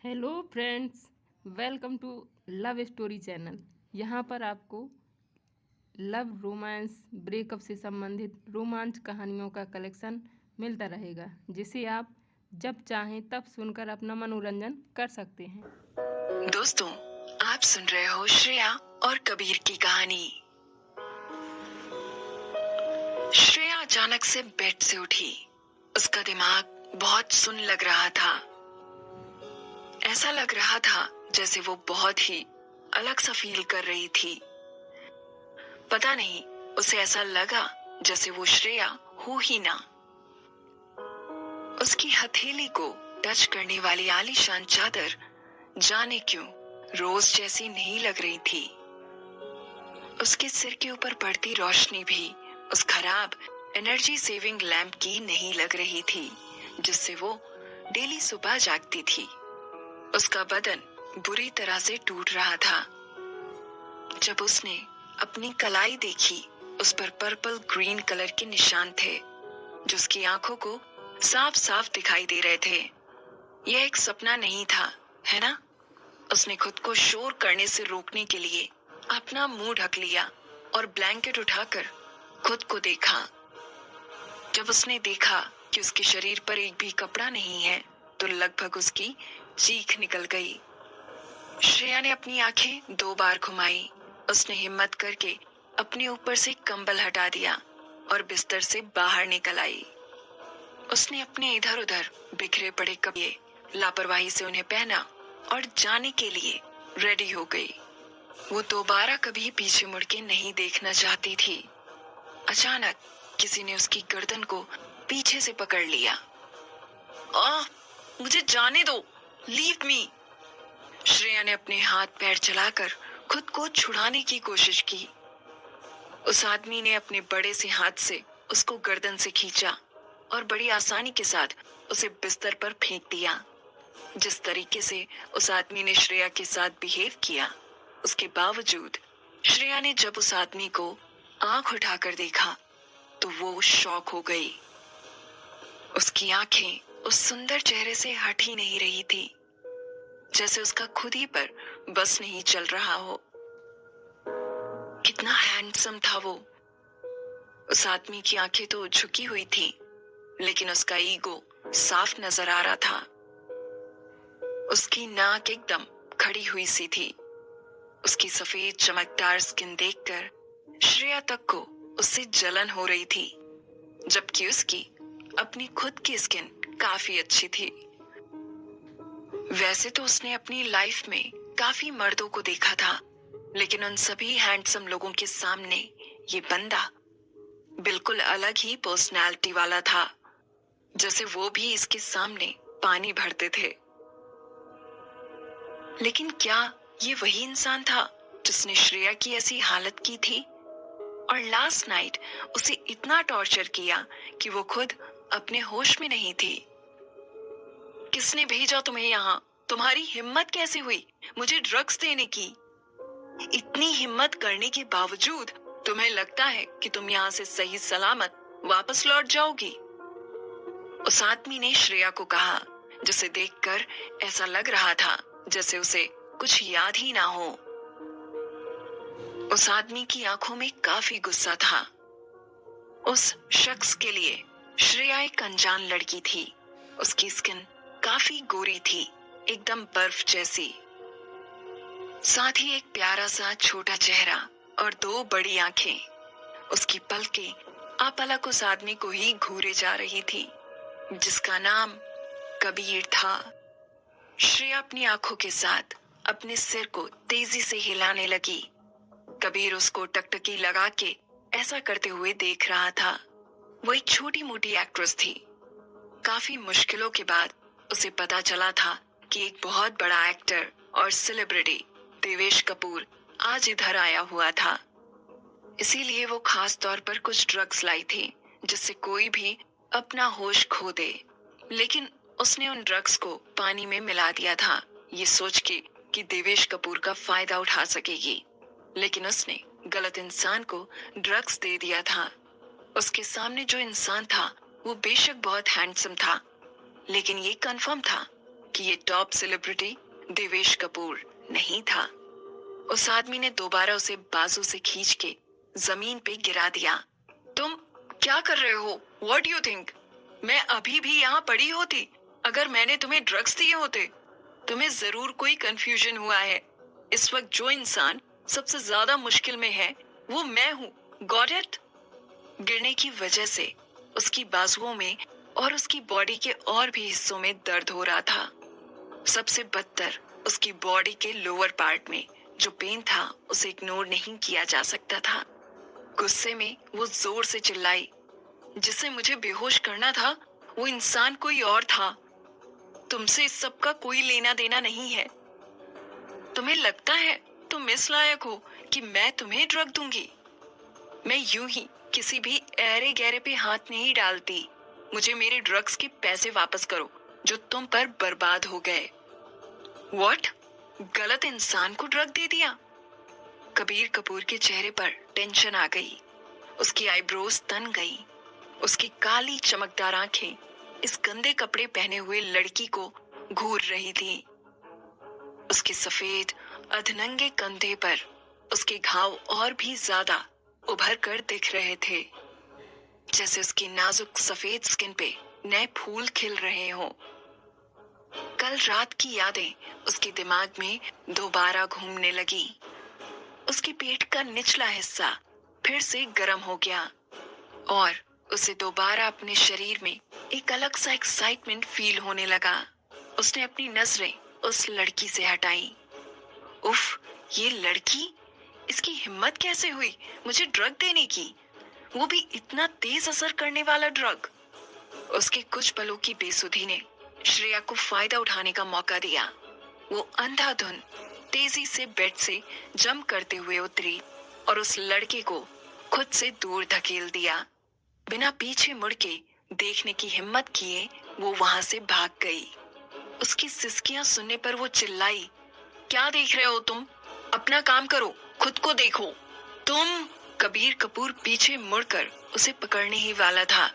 Hello friends, welcome to love story channel. यहाँ पर आपको लव, रोमांस, ब्रेकअप से संबंधित रोमांच कहानियों का कलेक्शन मिलता रहेगा, जिसे आप जब चाहें तब सुनकर अपना मनोरंजन कर सकते हैं। दोस्तों, आप सुन रहे हो श्रेया और कबीर की कहानी। श्रेया अचानक से बेड से उठी। उसका दिमाग बहुत सुन्न लग रहा था। ऐसा लग रहा था जैसे वो बहुत ही अलग सा फील कर रही थी। पता नहीं, उसे ऐसा लगा जैसे वो श्रेया हो ही ना। उसकी हथेली को टच करने वाली आलीशान चादर जाने क्यों रोज जैसी नहीं लग रही थी। उसके सिर के ऊपर पड़ती रोशनी भी उस खराब एनर्जी सेविंग लैंप की नहीं लग रही थी, जिससे वो डेली सुबह जागती थी। उसका बदन बुरी तरह से टूट रहा था। जब उसने अपनी कलाई देखी, उस पर पर्पल ग्रीन कलर के निशान थे, जो उसकी आंखों को साफ साफ दिखाई दे रहे थे। यह एक सपना नहीं था, है ना? उसने खुद को शोर करने से रोकने के लिए अपना मुंह ढक लिया और ब्लैंकेट उठाकर खुद को देखा। जब उसने देखा कि उसके शरीर पर एक भी कपड़ा नहीं है, तो लगभग उसकी चीख निकल गई। श्रेया ने अपनी आंखें 2 बार घुमाई। उसने हिम्मत करके अपने ऊपर से कंबल हटा दिया और बिस्तर से बाहर निकल आई। उसने अपने इधर उधर बिखरे पड़े कपड़े लापरवाही से उन्हें पहना और जाने के लिए रेडी हो गई। वो दोबारा कभी पीछे मुड़ के नहीं देखना चाहती थी। अचानक किसी ने उसकी गर्दन को पीछे से पकड़ लिया। मुझे जाने दो, लीव मी। श्रेया ने अपने हाथ पैर चलाकर खुद को छुड़ाने की कोशिश की। उस आदमी ने अपने बड़े से हाथ से उसको गर्दन से खींचा और बड़ी आसानी के साथ उसे बिस्तर पर फेंक दिया। जिस तरीके से उस आदमी ने श्रेया के साथ बिहेव किया, उसके बावजूद श्रेया ने जब उस आदमी को आंख उठाकर देखा, तो वो शॉक हो गई। उसकी आंखें उस सुंदर चेहरे से हट ही नहीं रही थी, जैसे उसका खुद ही पर बस नहीं चल रहा हो। कितना हैंडसम था वो। उस आदमी की आंखें तो झुकी हुई थी, लेकिन उसका ईगो साफ नजर आ रहा था। उसकी नाक एकदम खड़ी हुई सी थी। उसकी सफेद चमकदार स्किन देखकर श्रेया तक को उससे जलन हो रही थी, जबकि उसकी अपनी खुद की स्किन काफी अच्छी थी। वैसे तो उसने अपनी लाइफ में काफी मर्दों को देखा था, लेकिन उन सभी हैंडसम लोगों के सामने ये बंदा बिल्कुल अलग ही पर्सनैलिटी वाला था, जैसे वो भी इसके सामने पानी भरते थे। लेकिन क्या ये वही इंसान था जिसने श्रेया की ऐसी हालत की थी और लास्ट नाइट उसे इतना टॉर्चर किया कि वो खुद अपने होश में नहीं थी? किसने भेजा तुम्हें यहाँ? तुम्हारी हिम्मत कैसे हुई मुझे ड्रग्स देने की? इतनी हिम्मत करने के बावजूद तुम्हें लगता है कि तुम यहाँ से सही सलामत वापस लौट जाओगी? उस आदमी ने श्रेया को कहा, जिसे देखकर ऐसा लग रहा था जैसे उसे कुछ याद ही ना हो। उस आदमी की आंखों में काफी गुस्सा था। उस शख्स के लिए श्रेया एक अनजान लड़की थी। उसकी स्किन काफी गोरी थी, एकदम बर्फ जैसी। साथ ही एक प्यारा सा छोटा चेहरा और 2 बड़ी आंखें। उसकी पलकें आपलक उस आदमी को ही घूरे जा रही थी, जिसका नाम कबीर था। श्रेया अपनी आंखों के साथ अपने सिर को तेजी से हिलाने लगी। कबीर उसको टकटकी लगा के ऐसा करते हुए देख रहा था। वो एक छोटी मोटी एक्ट्रेस थी। काफी मुश्किलों के बाद उसे पता चला था कि एक बहुत बड़ा एक्टर और सेलिब्रिटी देवेश कपूर आज इधर आया हुआ था। इसीलिए वो खास तौर पर कुछ ड्रग्स लाई थी, जिससे कोई भी अपना होश खो दे। लेकिन उसने उन ड्रग्स को पानी में मिला दिया था, ये सोच के कि देवेश कपूर का फायदा उठा सकेगी। लेकिन उसने गलत इंसान को ड्रग्स दे दिया था। उसके सामने जो इंसान था वो बेशक बहुत हैंडसम था, लेकिन ये कंफर्म था क्योंकि ये टॉप सेलिब्रिटी देवेश कपूर नहीं था। उस आदमी ने दोबारा उसे बाजू से खींच के जमीन पे गिरा दिया। तुम क्या कर रहे हो? What do you think? मैं अभी भी यहाँ पड़ी होती अगर मैंने तुम्हें ड्रग्स दिए होते। तुम्हें जरूर कोई कंफ्यूजन हुआ है। इस वक्त जो इंसान सबसे ज्यादा मुश्किल में है वो मैं हूँ। Got it? गिरने की वजह से उसकी बाजुओं में और उसकी बॉडी के और भी हिस्सों में दर्द हो रहा था। सबसे बदतर उसकी बॉडी के लोअर पार्ट में जो पेन था उसे इग्नोर नहीं किया जा सकता था। गुस्से में वो जोर से चिल्लाई, जिसे मुझे बेहोश करना था वो इंसान कोई और था। तुमसे इस सब का कोई लेना देना नहीं है। तुम्हें लगता है तुम इस लायक हो कि मैं तुम्हें ड्रग दूंगी? मैं यूं ही किसी भी ऐरे गहरे पे हाथ नहीं डालती। मुझे मेरे ड्रग्स के पैसे वापस करो जो तुम पर बर्बाद हो गए। व्हाट? गलत इंसान को ड्रग दे दिया? कबीर कपूर के चेहरे पर टेंशन आ गई। उसकी आईब्रोज तन गई। उसकी काली चमकदार आंखें इस गंदे कपड़े पहने हुए लड़की को घूर रही थी। उसके सफेद अधनंगे कंधे पर उसके घाव और भी ज्यादा उभर कर दिख रहे थे, जैसे उसकी नाजुक सफेद स्किन पे नए फूल खिल रहे हों। कल रात की यादें उसके दिमाग में दोबारा घूमने लगी। उसके पेट का निचला हिस्सा फिर से गर्म हो गया और उसे दोबारा अपने शरीर में एक अलग सा एक्साइटमेंट फील होने लगा। उसने अपनी नजरें उस लड़की से हटाई। उफ, ये लड़की, इसकी हिम्मत कैसे हुई मुझे ड्रग देने की, वो भी इतना तेज असर करने वाला ड्रग। उसके कुछ पलों की बेसुधी ने श्रेया को फायदा उठाने का मौका दिया। वो अंधाधुन तेजी से बेड से जंप करते हुए उतरी और उस लड़के को खुद से दूर धकेल दिया। बिना पीछे मुड़ के देखने की हिम्मत किए वो वहां से भाग गई। उसकी सिसकियां सुनने पर वो चिल्लाई, क्या देख रहे हो तुम? अपना काम करो, खुद को देखो। तुम? कबीर कपूर पीछे मुड़कर उसे पकड़ने ही वाला था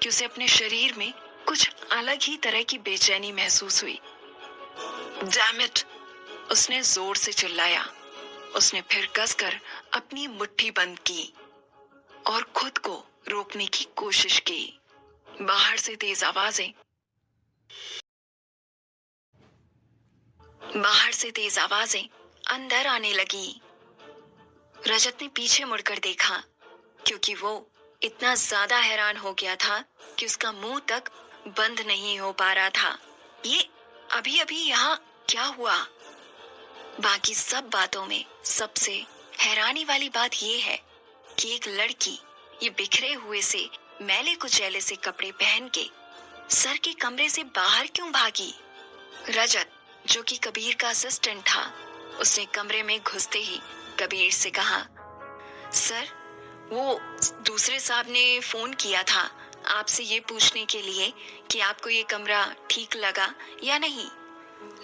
कि उसे अपने शरीर में कुछ अलग ही तरह की बेचैनी महसूस हुई। Damn it! उसने जोर से चिल्लाया। उसने फिर कसकर अपनी मुट्ठी बंद की और खुद को रोकने की कोशिश की। बाहर से तेज आवाजें अंदर आने लगी। रजत ने पीछे मुड़कर देखा क्योंकि वो इतना ज्यादा हैरान हो गया था कि उसका मुंह तक बंद नहीं हो पा रहा था। ये अभी अभी यहाँ क्या हुआ? बाकी सब बातों में सबसे हैरानी वाली बात ये है कि एक लड़की ये बिखरे हुए से मैले कुचैले से कपड़े पहन के सर के कमरे से बाहर क्यों भागी? रजत, जो कि कबीर का असिस्टेंट था, उसने कमरे में घुसते ही कबीर से कहा, सर, वो दूसरे साहब ने फोन किया था आपसे ये पूछने के लिए कि आपको ये कमरा ठीक लगा या नहीं।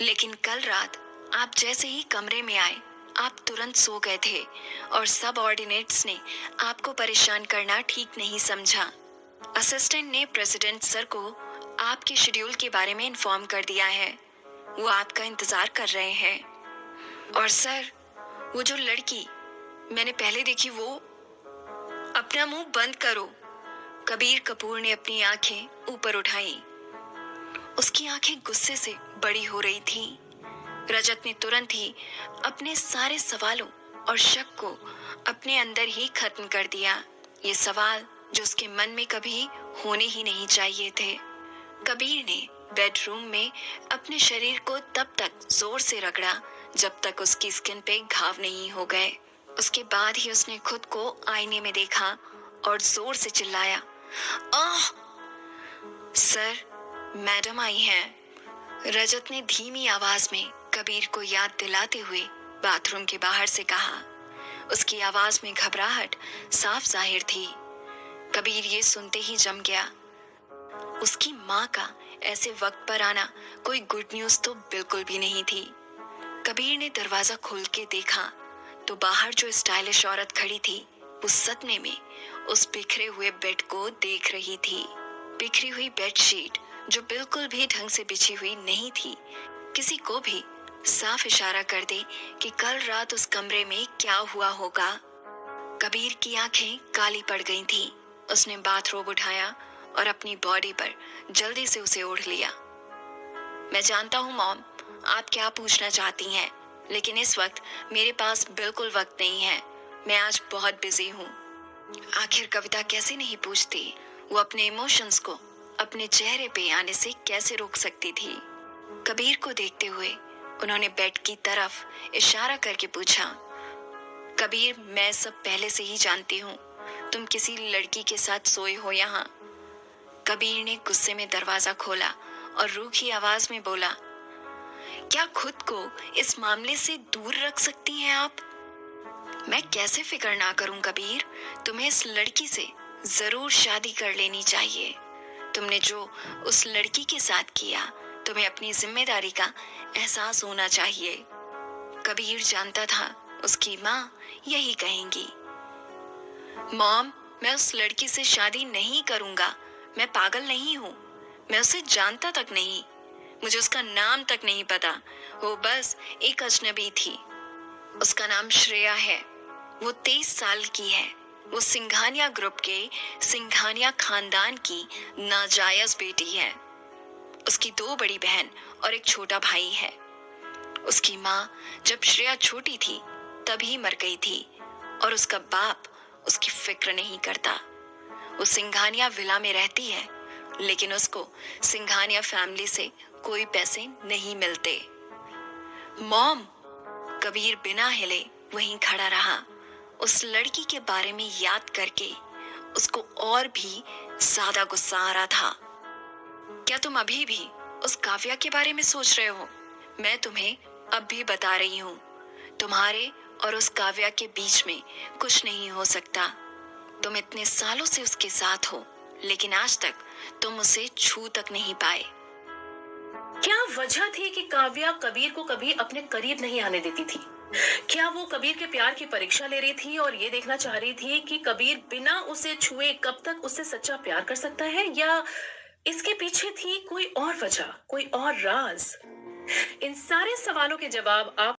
लेकिन कल रात आप जैसे ही कमरे में आए आप तुरंत सो गए थे और सब ऑर्डिनेट्स ने आपको परेशान करना ठीक नहीं समझा। असिस्टेंट ने प्रेसिडेंट सर को आपके शेड्यूल के बारे में इन्फॉर्म कर दिया है। वो आपका इंतजार कर रहे हैं। और सर, वो जो लड़की मैंने पहले देखी, वो अपना मुंह बंद करो। कबीर कपूर ने अपनी आंखें ऊपर उठाई। उसकी आंखें गुस्से से बड़ी हो रही थीं। रजत ने तुरंत ही अपने सारे सवालों और शक को अपने अंदर ही खत्म कर दिया। ये सवाल जो उसके मन में कभी होने ही नहीं चाहिए थे। कबीर ने बेडरूम में अपने शरीर को तब तक जोर से रगड़ा जब तक उसकी स्किन पे घाव नहीं हो गए। उसके बाद ही उसने खुद को आईने में देखा और जोर से चिल्लाया, आह! सर, मैडम आई हैं। रजत ने धीमी आवाज में कबीर को याद दिलाते हुए बाथरूम के बाहर से कहा। उसकी आवाज में घबराहट साफ जाहिर थी। कबीर ये सुनते ही जम गया। उसकी माँ का ऐसे वक्त पर आना कोई गुड न्यूज तो बिल्कुल भी नहीं थी। कबीर ने दरवाजा खोल के देखा तो बाहर जो स्टाइलिश औरत खड़ी थी वो सदमे में उस बिखरे हुए बेड को देख रही थी। बिखरी हुई बेडशीट जो बिल्कुल भी ढंग से बिछी हुई नहीं थी। किसी को भी साफ इशारा कर दे कि कल रात उस कमरे में क्या हुआ होगा। कबीर की आंखें काली पड़ गई थीं। उसने बाथरोब उठाया और अपनी बॉडी पर जल्दी से उसे ओढ़ लिया। मैं जानता हूँ मॉम, आप क्या पूछना चाहती हैं, लेकिन इस वक्त मेरे पास बिल्कुल वक्त नहीं है। मैं आज बहुत बिजी हूँ। आखिर कविता कैसे नहीं पूछती? वो अपने इमोशंस को अपने चेहरे पे आने से कैसे रोक सकती थी? कबीर को देखते हुए उन्होंने बेड की तरफ इशारा करके पूछा, कबीर, मैं सब पहले से ही जानती हूँ। तुम किसी लड़की के साथ सोए हो यहाँ। कबीर ने गुस्से में दरवाजा खोला और रूखी आवाज में बोला, क्या खुद को इस मामले से दूर रख सकती हैं आप? मैं कैसे फिक्र ना करूं कबीर, तुम्हें इस लड़की से जरूर शादी कर लेनी चाहिए। तुमने जो उस लड़की के साथ किया, तुम्हें अपनी जिम्मेदारी का एहसास होना चाहिए। कबीर जानता था उसकी माँ यही कहेंगी। मॉम, मैं उस लड़की से शादी नहीं करूंगा। मैं पागल नहीं हूँ। मैं उसे जानता तक नहीं। मुझे उसका नाम तक नहीं पता। वो बस एक अजनबी थी। उसका नाम श्रेया है। वो 23 साल की है। वो सिंघानिया ग्रुप के सिंघानिया खानदान की नाजायज बेटी है। उसकी 2 बड़ी बहन और एक छोटा भाई है। उसकी माँ जब श्रेया छोटी थी तभी मर गई थी और उसका बाप उसकी फिक्र नहीं करता। वो सिंघानिया विला में रहती है, लेकिन उसको सिंघानिया फैमिली से कोई पैसे नहीं मिलते। मॉम, कबीर बिना हिले वहीं खड़ा रहा। उस लड़की के बारे में याद करके उसको और भी ज्यादा गुस्सा आ रहा था। क्या तुम अभी भी उस काव्या के बारे में सोच रहे हो? मैं तुम्हें अब भी बता रही हूँ, तुम्हारे और उस काव्या के बीच में कुछ नहीं हो सकता। तुम इतने सालों से उसके साथ हो, लेकिन आज तक तुम उसे छू तक नहीं पाए। क्या वजह थी कि काव्या कबीर को कभी अपने करीब नहीं आने देती थी? क्या वो कबीर के प्यार की परीक्षा ले रही थी और ये देखना चाह रही थी कि कबीर बिना उसे छुए कब तक उससे सच्चा प्यार कर सकता है, या इसके पीछे थी कोई और वजह, कोई और राज? इन सारे सवालों के जवाब आप